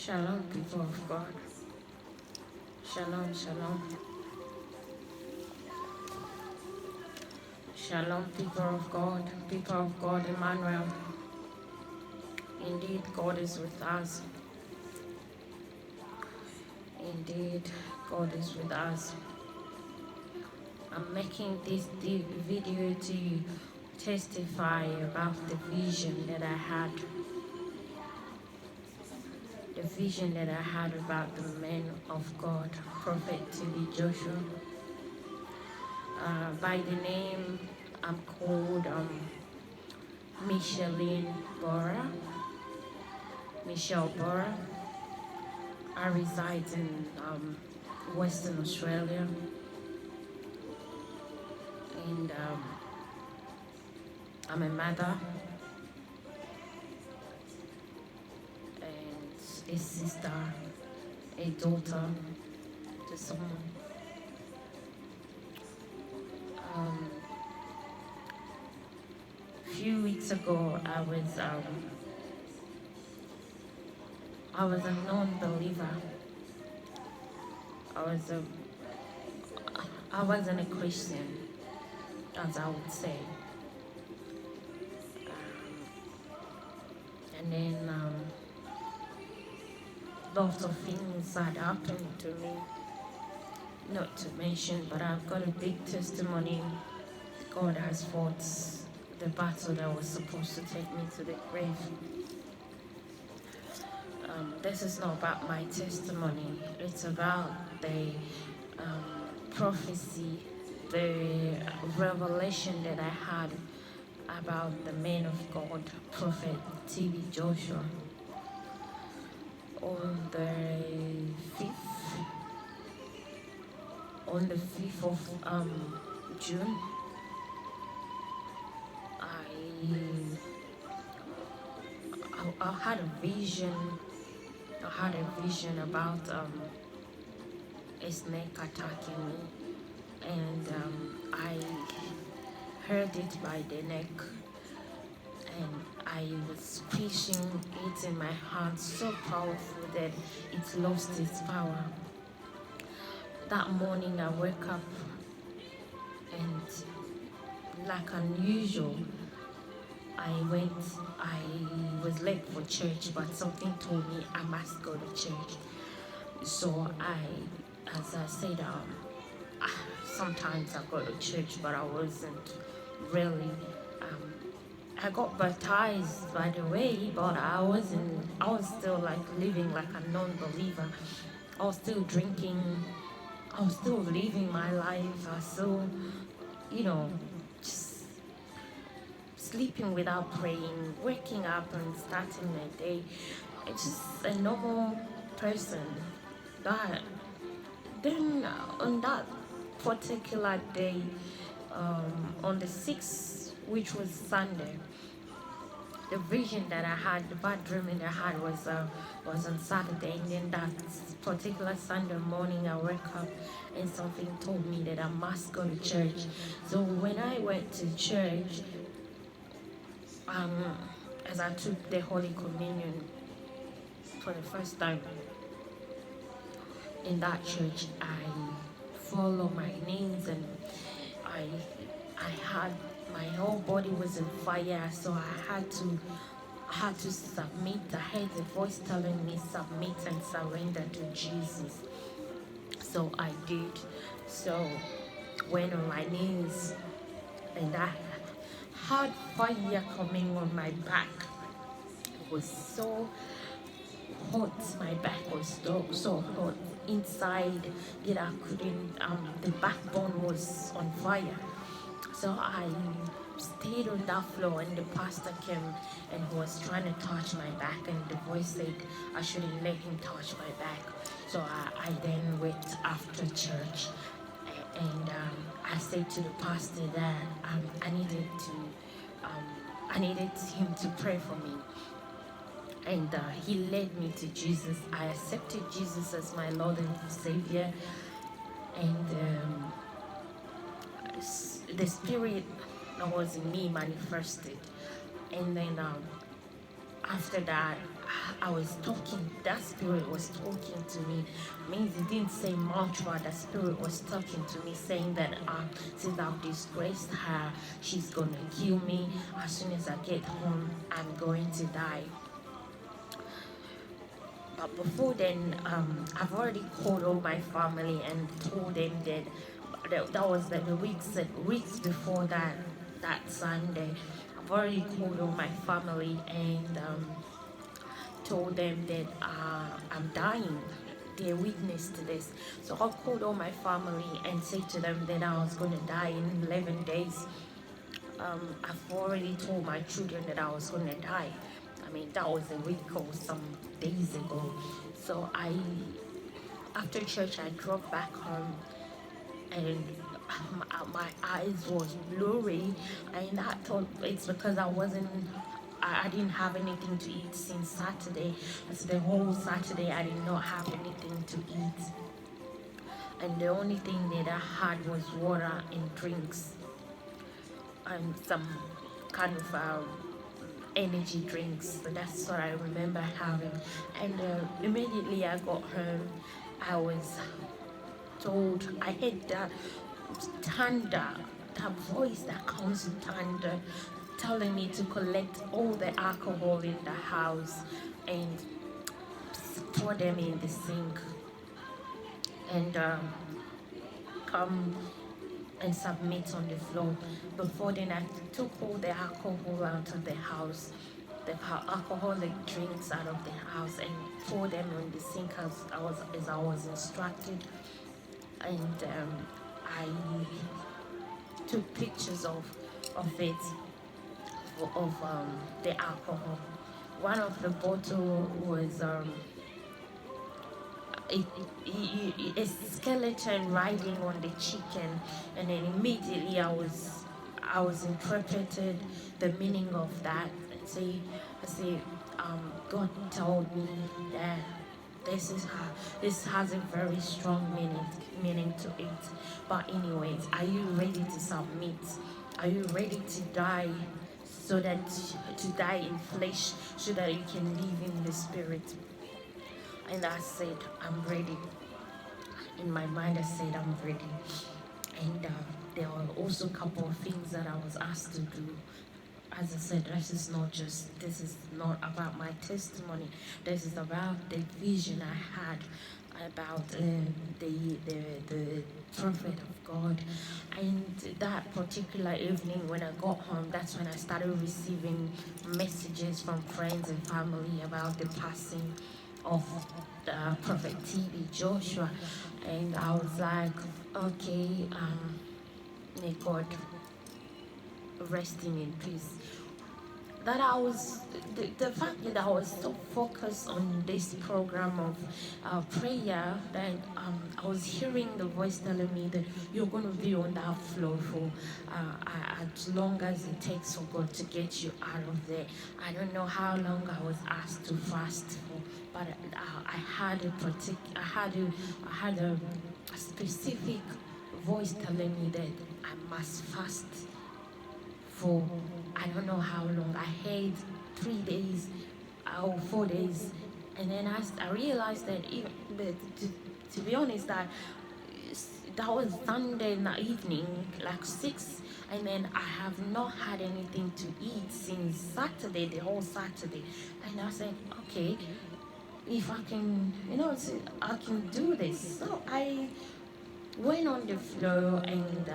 Shalom, people of God. Shalom, shalom. Shalom, people of God. People of God, Emmanuel. Indeed, God is with us. Indeed, God is with us. I'm making this video to testify about the vision that I had. The vision that I had about the man of God, Prophet T.B. Joshua. By the name, I'm called Micheline Bora. Michelle Bora. I reside in Western Australia, and I'm a mother and a sister, a daughter to someone. A few weeks ago, I was a non-believer. I wasn't a Christian, as I would say. And then lots of things had happened to me. Not to mention, but I've got a big testimony. God has fought the battle that was supposed to take me to the grave. This is not about my testimony. It's about the prophecy, the revelation that I had about the man of God, Prophet T.B. Joshua. On the 5th of June, I had a vision. I had a vision about a snake attacking me, and I heard it by the neck, and I was squishing it in my hand so powerful that it lost its power. That morning I woke up, and like unusual, I was late for church, but something told me I must go to church. So as I said, sometimes I go to church, but I wasn't really. I got baptized, by the way, but I was still like living like a non-believer. I was still drinking. I was still living my life. I was still, just sleeping without praying, waking up and starting my day. It's just a normal person. But then on that particular day, on the 6th, which was Sunday, the vision that I had, the bad dreaming that I had was on Saturday, and then that particular Sunday morning I woke up and something told me that I must go to church. So when I went to church, as I took the Holy Communion for the first time in that church, I fell on my knees, and I had, my whole body was on fire, so I had to submit. I heard a voice telling me submit and surrender to Jesus. So I did. So went on my knees, and I had fire coming on my back. It was so hot. My back was so hot inside that I couldn't. The backbone was on fire. So I stayed on that floor, and the pastor came and he was trying to touch my back, and the voice said I shouldn't let him touch my back. So I then went after church, and I said to the pastor that I needed him to pray for me. And he led me to Jesus. I accepted Jesus as my Lord and Savior, and the Spirit that was in me manifested. And then after that, I was talking, that spirit was talking to me. Means it didn't say much, but the spirit was talking to me, saying that since I've disgraced her, she's gonna kill me. As soon as I get home, I'm going to die. But before then, I've already called all my family and told them that was the weeks before that Sunday. I've already called all my family and told them that I'm dying. They witnessed this. So I called all my family and said to them that I was going to die in 11 days. I've already told my children that I was going to die. I mean, that was a week or some days ago. So after church, I drove back home and my eyes was blurry, and I thought it's because I didn't have anything to eat since Saturday. So the whole Saturday I did not have anything to eat, and the only thing that I had was water and drinks and some kind of energy drinks. So that's what I remember having. And immediately I got home, I was told, I heard that thunder, that voice that comes in thunder, telling me to collect all the alcohol in the house and pour them in the sink and come and submit on the floor. Before then, I took all the alcohol out of the house, the alcoholic drinks out of the house, and pour them on the sink as I was instructed. And I took pictures of it, of the alcohol. One of the bottle was a skeleton riding on the chicken, and then immediately I was interpreted the meaning of that. I say, God told me that this has a very strong meaning to it. But anyways, are you ready to submit? Are you ready to die, so that to die in flesh, so that you can live in the spirit? And I said, I'm ready. In my mind, I said, I'm ready. And there were also a couple of things that I was asked to do. As I said, this is not about my testimony. This is about the vision I had about the prophet of God. And that particular evening when I got home, that's when I started receiving messages from friends and family about the passing of Prophet TB Joshua. And I was like, okay, may God rest him in peace. That I was, the fact that I was so focused on this program of prayer, that I was hearing the voice telling me that you're going to be on that floor for as long as it takes for God to get you out of there. I don't know how long I was asked to fast for, but I had a specific voice telling me that I must fast for I don't know how long. I had 3 days or 4 days, and then I realized that to be honest, that was Sunday evening, like 6, and then I have not had anything to eat since Saturday, the whole Saturday. And I said, okay, if I can, I can do this. So I went on the floor, and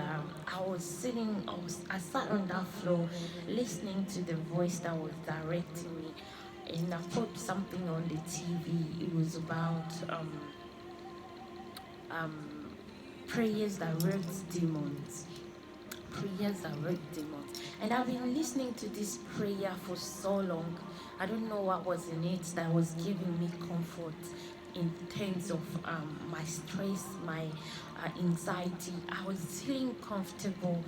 I sat on that floor listening to the voice that was directing me, and I put something on the TV. It was about prayers that worked demons. Prayers that worked demons. And I've been listening to this prayer for so long. I don't know what was in it that was giving me comfort in terms of my stress, my anxiety. I was feeling comfortable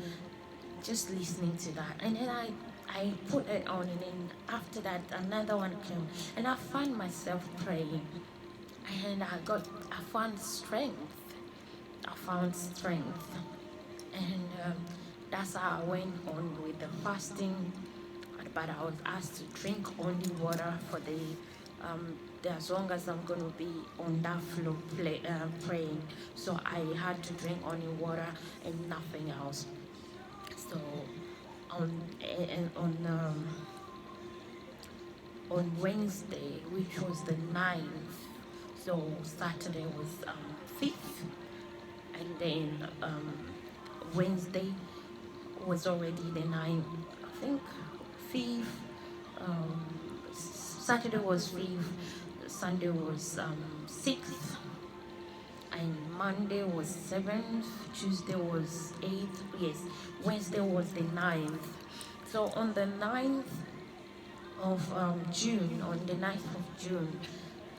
just listening to that. And then I put it on, and then after that another one came, and I found myself praying, and I found strength. And that's how I went on with the fasting. I but I was asked to drink only water for as long as I'm going to be on that floor praying. So I had to drink only water and nothing else. So on and on Wednesday, which was the 9th, so Saturday was 5th, and then Wednesday was already the 9th, I think 5th, Saturday was 5th, Sunday was 6th, and Monday was 7th, Tuesday was 8th, yes, Wednesday was the 9th. So on the 9th of June, on the 9th of June,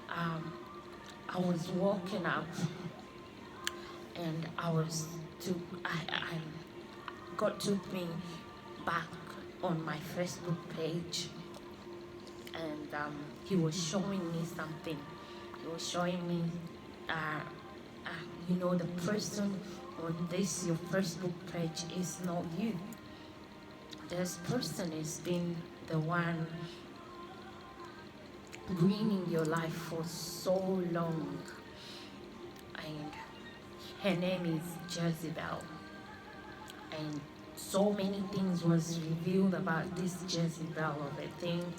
I was walking up, and God took me back on my Facebook page, and he was showing me something. He was showing me, the person on this your Facebook page is not you. This person has been the one ruining your life for so long, and her name is Jezebel, and so many things was revealed about this Jezebel of a thing.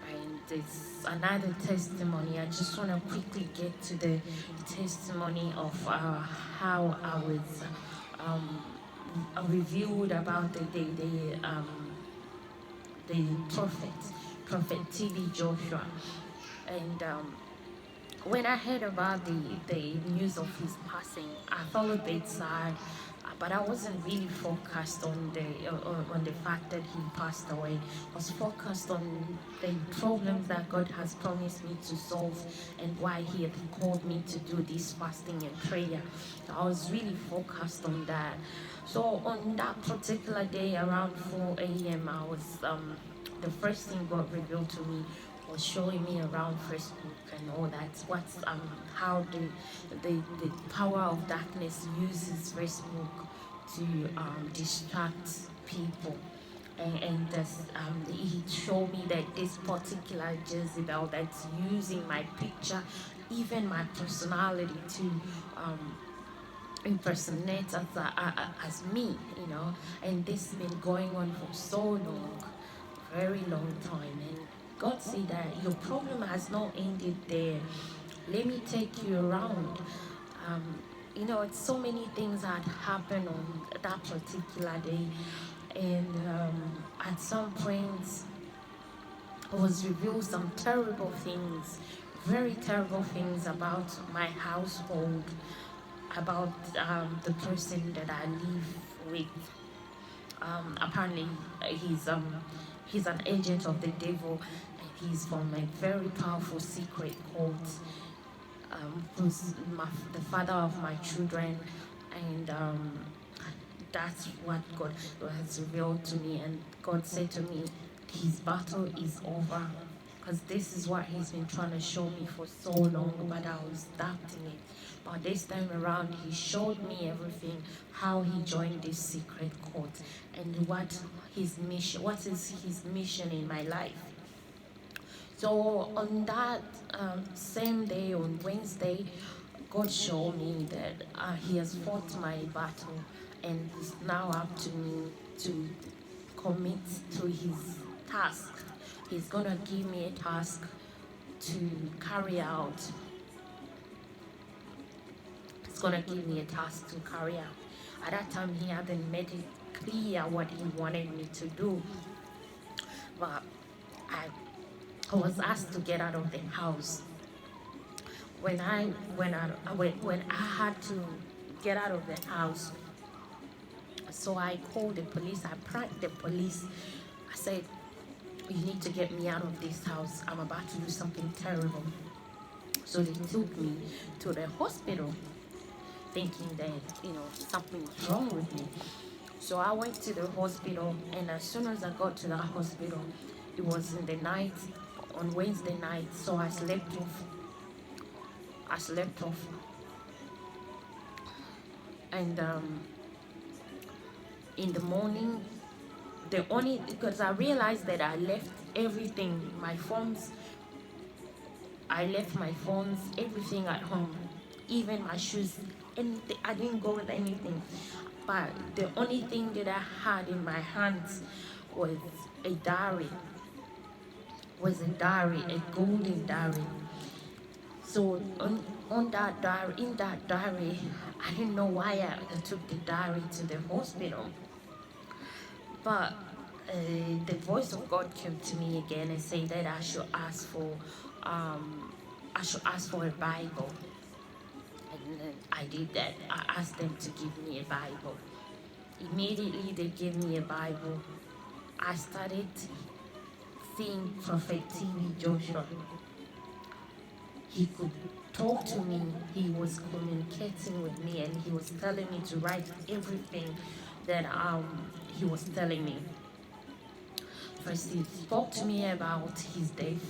And it's another testimony. I just want to quickly get to the testimony of how I was revealed about the prophet T.B. Joshua. And when I heard about the news of his passing, I felt a bit sad, but I wasn't really focused on the fact that he passed away. I was focused on the problems that God has promised me to solve and why he had called me to do this fasting and prayer. I was really focused on that. So on that particular day around 4 a.m., I was the first thing God revealed to me was showing me around Facebook and all that. What's how the power of darkness uses Facebook to distract people. And he showed me that this particular Jezebel that's using my picture, even my personality, to impersonate as me, and this has been going on for so long, very long time. And God said that your problem has not ended there. Let me take you around. It's so many things that happened on that particular day. And at some point, it was revealed some terrible things, very terrible things about my household, about the person that I live with. Apparently, he's an agent of the devil, and he's from a very powerful secret cult, who's the father of my children, and that's what God has revealed to me. And God said to me, his battle is over, because this is what he's been trying to show me for so long, but I was doubting it. But this time around, he showed me everything, how he joined this secret cult, and what is his mission in my life. So on that same day, on Wednesday, God showed me that he has fought my battle, and it's now up to me to commit to his task. He's gonna give me a task to carry out. He's gonna give me a task to carry out. At that time, he hadn't made it clear what he wanted me to do, but I was asked to get out of the house. When I had to get out of the house, so I called the police. I pranked the police. I said, "You need to get me out of this house. I'm about to do something terrible." So they took me to the hospital, thinking that something was wrong with me. So I went to the hospital, and as soon as I got to the hospital, it was in the night, on Wednesday night. So I slept off. And in the morning, because I realized that I left everything, my phones, everything at home, even my shoes, anything. I didn't go with anything. But the only thing that I had in my hands was a diary, a golden diary. So on that diary, in that diary, I didn't know why I took the diary to the hospital. But the voice of God came to me again and said that I should ask for a Bible. And then I did that. I asked them to give me a Bible. Immediately they gave me a Bible. I started seeing Prophet T.B. Joshua. He could talk to me. He was communicating with me, and he was telling me to write everything that he was telling me. First, he spoke to me about his death.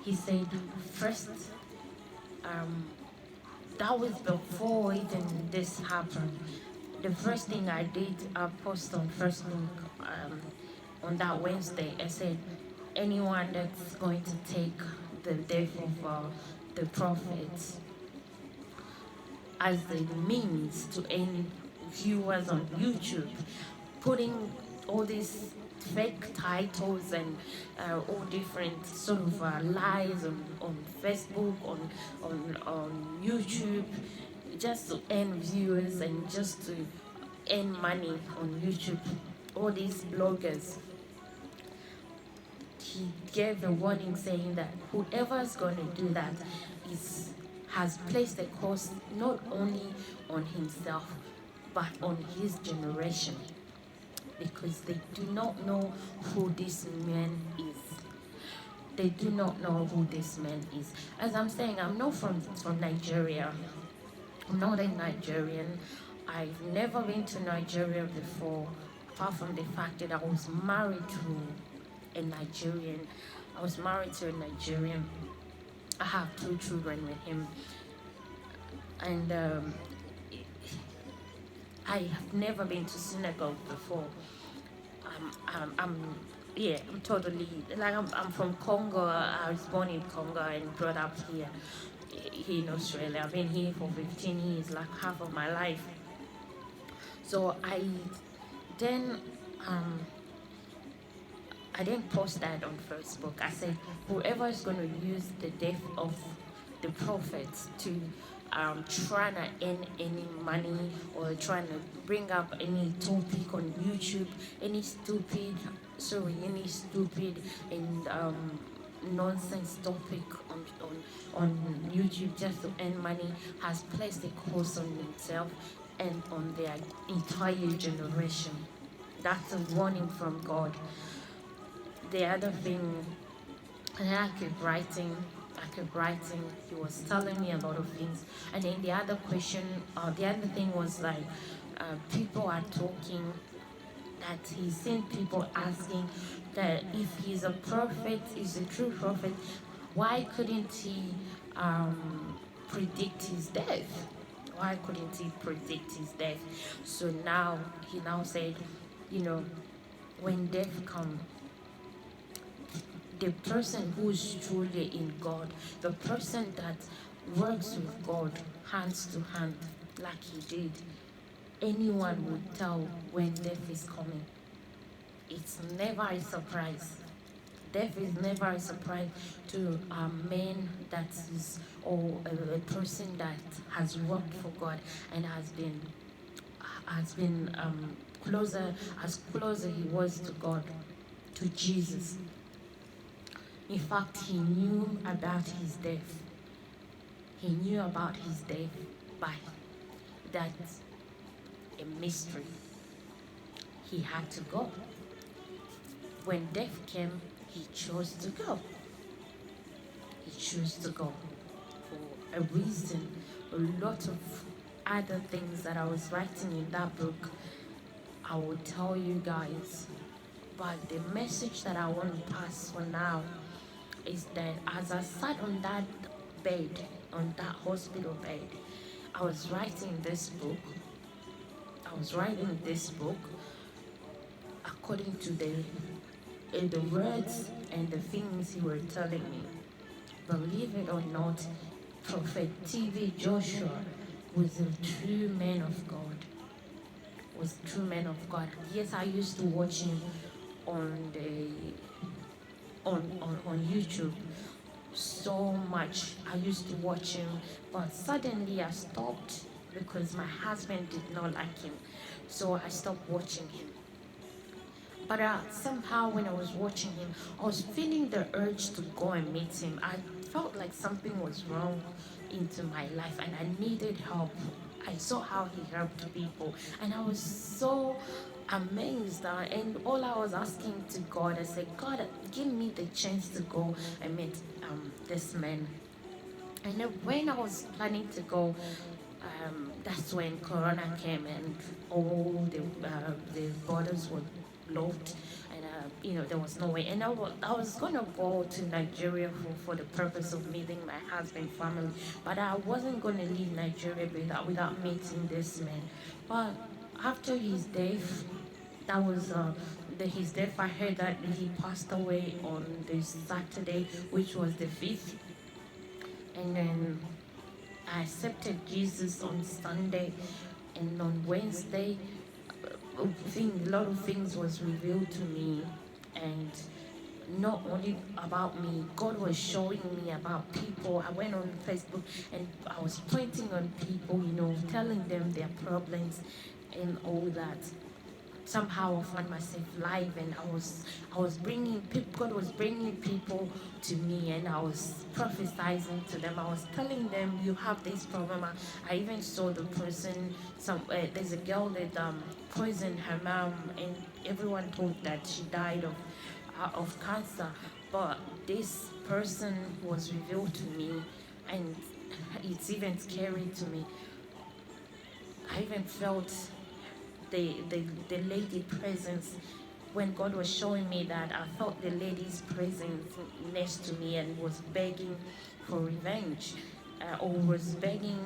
He said, first, that was before even this happened. The first thing I did, I posted on Facebook on that Wednesday. I said, anyone that's going to take the death of the prophets as a means to earn viewers on YouTube, putting all these fake titles and all different sort of lies on Facebook, on YouTube, just to earn viewers and just to earn money on YouTube. All these bloggers. He gave a warning saying that whoever's going to do that has placed a curse not only on himself but on his generation, because they do not know who this man is. They do not know who this man is. As I'm saying, I'm not from Nigeria. I'm not a Nigerian. I've never been to Nigeria before, apart from the fact that I was married to a Nigerian. I was married to a Nigerian. I have 2 children with him. And I have never been to synagogue before. I'm totally, like, I'm from Congo. I was born in Congo and brought up here in Australia. I've been here for 15 years, like half of my life. So I didn't post that on Facebook. I said, whoever is going to use the death of the prophets to trying to earn any money or trying to bring up any topic on YouTube, any stupid and nonsense topic on YouTube just to earn money, has placed a curse on himself and on their entire generation. That's a warning from God. The other thing, and I kept writing. He was telling me a lot of things. And then the other thing was like, people are talking that he's seen people asking that if he's a prophet, is a true prophet, why couldn't he predict his death? Why couldn't he predict his death? So now, he now said, when death comes, the person who's truly in God, the person that works with God hands to hand, like he did, anyone would tell when death is coming. It's never a surprise. Death is never a surprise to a man that is, or a person that has worked for God and has been closer he was to God, to Jesus. In fact, he knew about his death. He knew about his death, but that's a mystery. He had to go. When death came, he chose to go. He chose to go for a reason. A lot of other things that I was writing in that book, I will tell you guys. But the message that I want to pass for now is that as I sat on that bed, on that hospital bed, I was writing this book. according to the words and the things he were telling me. Believe it or not, Prophet TV Joshua was a true man of God. Was a true man of God. Yes, I used to watch him on YouTube so much. I used to watch him, but suddenly I stopped because my husband did not like him. So I stopped watching him. But somehow when I was watching him, I was feeling the urge to go and meet him. I felt like something was wrong into my life and I needed help. I saw how he helped people and I was so amazed. And all I was asking to God, I said, God, give me the chance to go and meet this man. And then when I was planning to go, that's when Corona came and all the borders were locked, and there was no way. And I was gonna go to Nigeria for the purpose of meeting my husband's family, but I wasn't gonna leave Nigeria without meeting this man. But after his death, that was his death. I heard that he passed away on this Saturday, which was the 5th, and then I accepted Jesus on Sunday, and on Wednesday, a lot of things was revealed to me, and not only about me, God was showing me about people. I went on Facebook and I was pointing on people, telling them their problems and all that. Somehow I found myself live, and I was bringing people. God was bringing people to me, and I was prophesying to them. I was telling them, you have this problem. I even saw the person. There's a girl that poisoned her mom, and everyone thought that she died of cancer, but this person was revealed to me, and it's even scary to me. I even felt the lady presence. When God was showing me that, I felt the lady's presence next to me and was begging for revenge, or was begging.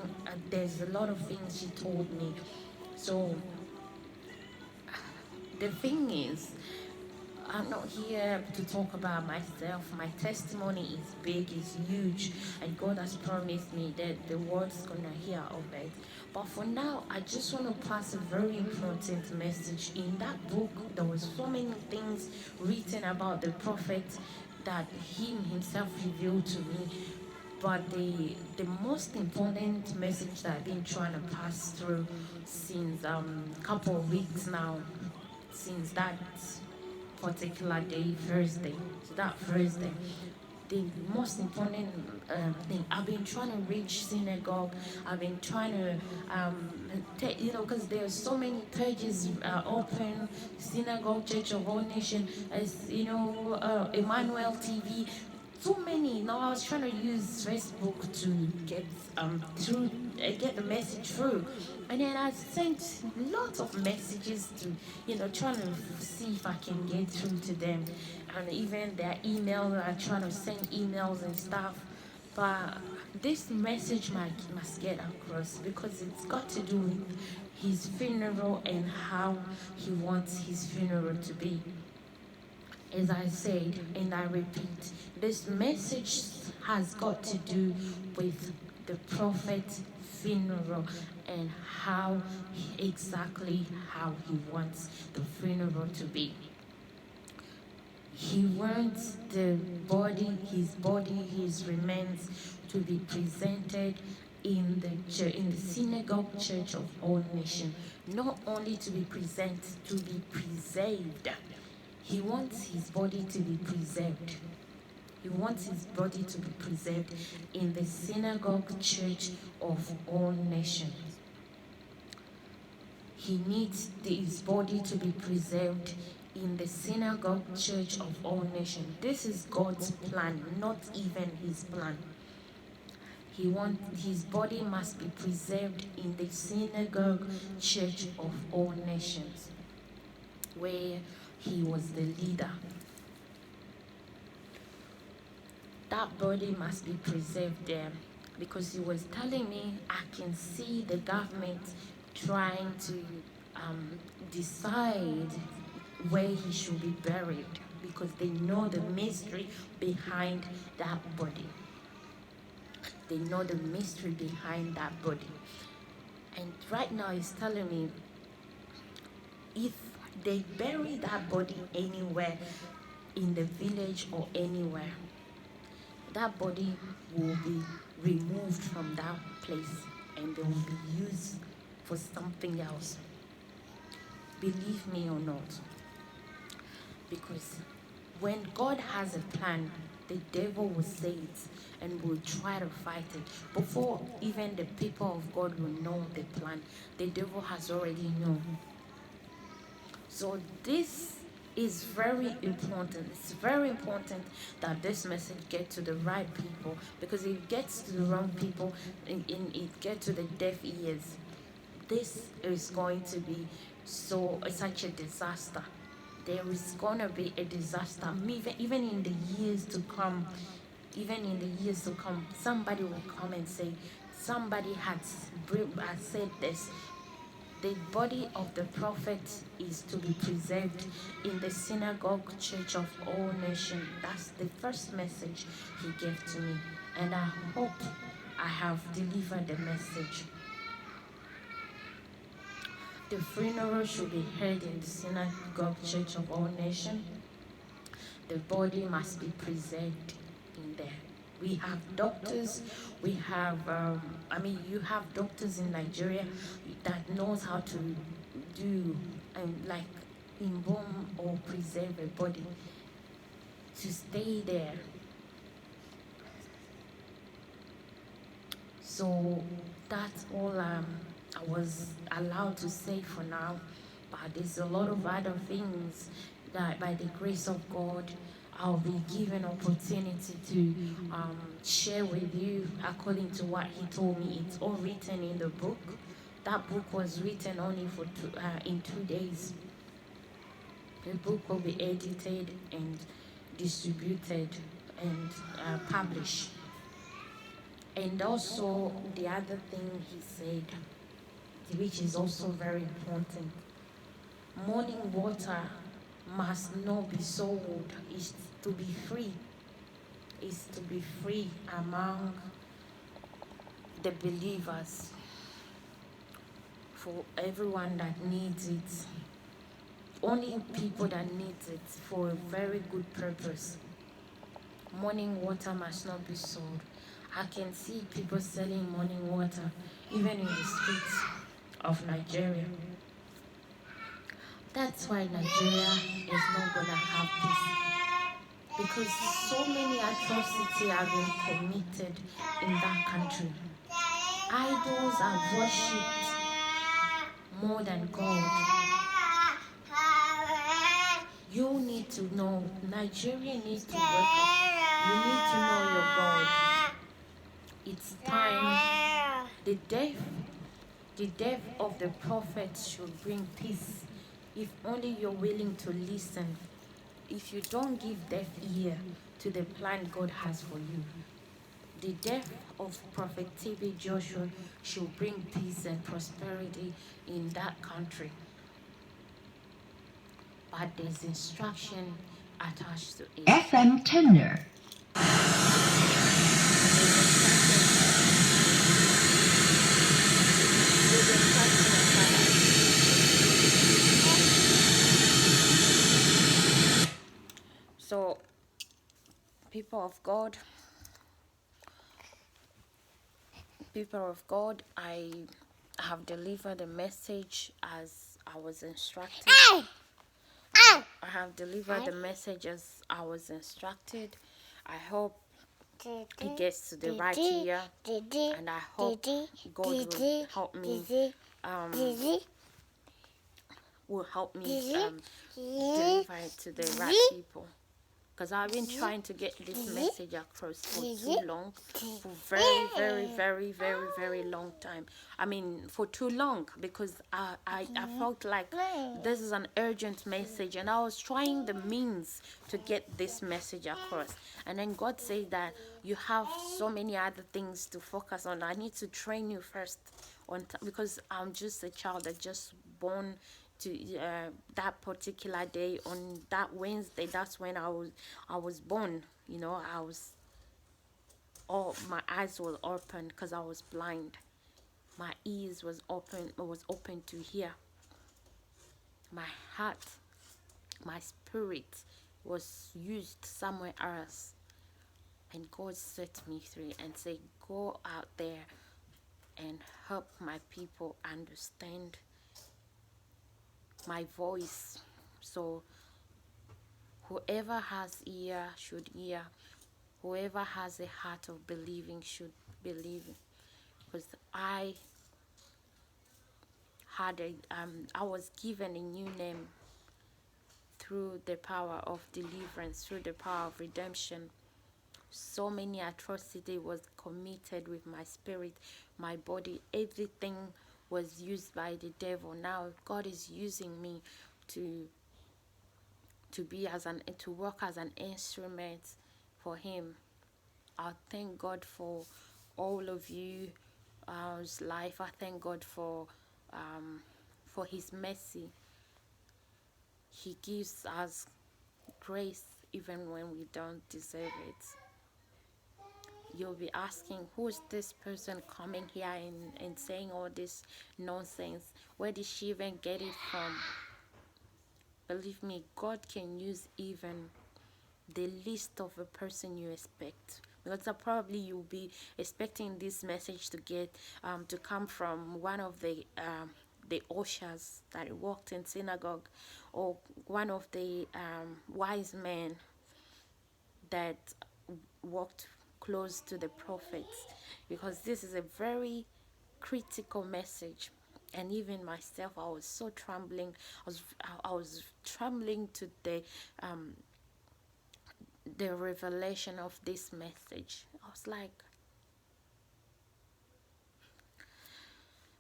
There's a lot of things she told me. So the thing is, I'm not here to talk about myself. My testimony is big, is huge, and God has promised me that the world's gonna hear of it. But for now, I just want to pass a very important message. In that book, there was so many things written about the prophet that he himself revealed to me. But the most important message that I've been trying to pass through since a couple of weeks now, since that particular day, Thursday. So that Thursday, the most important thing, I've been trying to reach synagogue. I've been trying to, because there's so many pages open, Synagogue Church of All Nation, as Emmanuel TV. So many. Now I was trying to use Facebook to get get the message through, and then I sent lots of messages to trying to see if I can get through to them, and even their email. I trying to send emails and stuff, but this message must get across because it's got to do with his funeral and how he wants his funeral to be. As I said, and I repeat, this message has got to do with the prophet's funeral and exactly how he wants the funeral to be. He wants his body, his remains to be presented in the Synagogue Church of All Nations. Not only to be presented, to be preserved. He wants his body to be preserved. He wants his body to be preserved in the Synagogue Church of All Nations. He needs his body to be preserved in the Synagogue Church of All Nations. This is God's plan, not even his plan. He wants his body must be preserved in the Synagogue Church of All Nations, where he was the leader. That body must be preserved there because he was telling me I can see the government trying to decide where he should be buried, because they know the mystery behind that body. They know the mystery behind that body. And right now he's telling me, if they bury that body anywhere in the village or anywhere, that body will be removed from that place and they will be used for something else. Believe me or not. Because when God has a plan, the devil will say it and will try to fight it. Before even the people of God will know the plan, the devil has already known. So this is very important. It's very important that this message gets to the right people, because if it gets to the wrong people, it gets to the deaf ears, this is going to be such a disaster. There is going to be a disaster. Even in the years to come, somebody will come and say, somebody has said this. The body of the prophet is to be preserved in the synagogue church of all nations. That's the first message he gave to me. And I hope I have delivered the message. The funeral should be held in the synagogue church of all nations. The body must be preserved in there. We have doctors, we have, you have doctors in Nigeria that knows how to do, like, embalm or preserve a body to stay there. So that's all I was allowed to say for now. But there's a lot of other things that by the grace of God, I'll be given opportunity to share with you according to what he told me. It's all written in the book. That book was written only for in 2 days. The book will be edited and distributed and published. And also the other thing he said, which is also very important, morning water must not be sold. Is to be free. Is to be free among the believers, for everyone that needs it. Only people that need it for a very good purpose. Morning water must not be sold. I can see people selling morning water even in the streets of Nigeria. That's why Nigeria is not going to have peace, because so many atrocities have been committed in that country. Idols are worshipped more than God. You need to know, Nigeria needs to wake up. You need to know your God. It's time. The death of the prophets should bring peace, if only you're willing to listen. If you don't give deaf ear to the plan God has for you, the death of Prophet TB Joshua should bring peace and prosperity in that country. But there's instruction attached to it. FM Tenor. So, people of God, I have delivered a message as I was instructed. I have delivered the message as I was instructed. I hope it gets to the right ear, and I hope God will help me deliver it to the right people. Because I've been trying to get this message across for too long, for very, very, very, very, very long time. I mean, for too long, because I felt like this is an urgent message, and I was trying the means to get this message across. And then God said that you have so many other things to focus on. I need to train you first, because I'm just a child that just born to that particular day, on that Wednesday. That's when I was born. You know, I was, all my eyes were open because I was blind. My ears was open to hear. My heart, my spirit was used somewhere else, and God set me free and said, go out there and help my people understand my voice. So whoever has ear should hear. Whoever has a heart of believing should believe. Because I was given a new name through the power of deliverance, through the power of redemption. So many atrocity was committed with my spirit, my body. Everything was used by the devil. Now God is using me to work as an instrument for him. I thank God for all of you life. I thank God for his mercy. He gives us grace even when we don't deserve it. You'll be asking, who is this person coming here and saying all this nonsense? Where did she even get it from? Believe me, God can use even the least of a person you expect, because probably you'll be expecting this message to get to come from one of the ushers that worked in synagogue, or one of the wise men that walked close to the prophets, because this is a very critical message. And even myself, I was so trembling. I was trembling to the revelation of this message. I was like,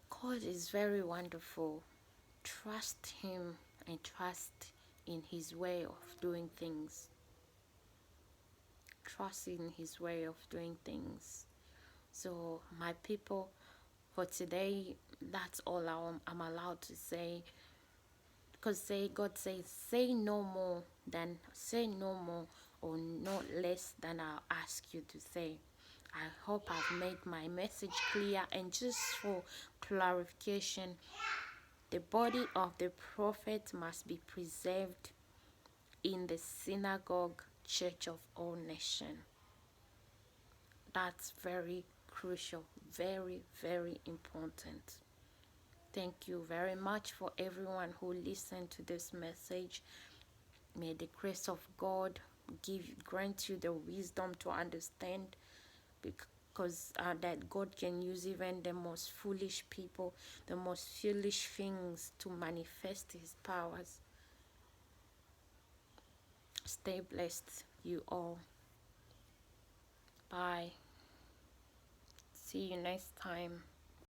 God is very wonderful. Trust him and trust in his way of doing things. Trust in his way of doing things. So my people, for today, that's all I'm allowed to say. Because God says, say no more or not less than I'll ask you to say. I hope I've made my message clear. And just for clarification, the body of the prophet must be preserved in the synagogue church of all nations. That's very crucial, very, very important. Thank you very much for everyone who listened to this message. May the grace of God grant you the wisdom to understand, because that God can use even the most foolish people, the most foolish things, to manifest his powers. Stay blessed, you all. Bye. See you next time.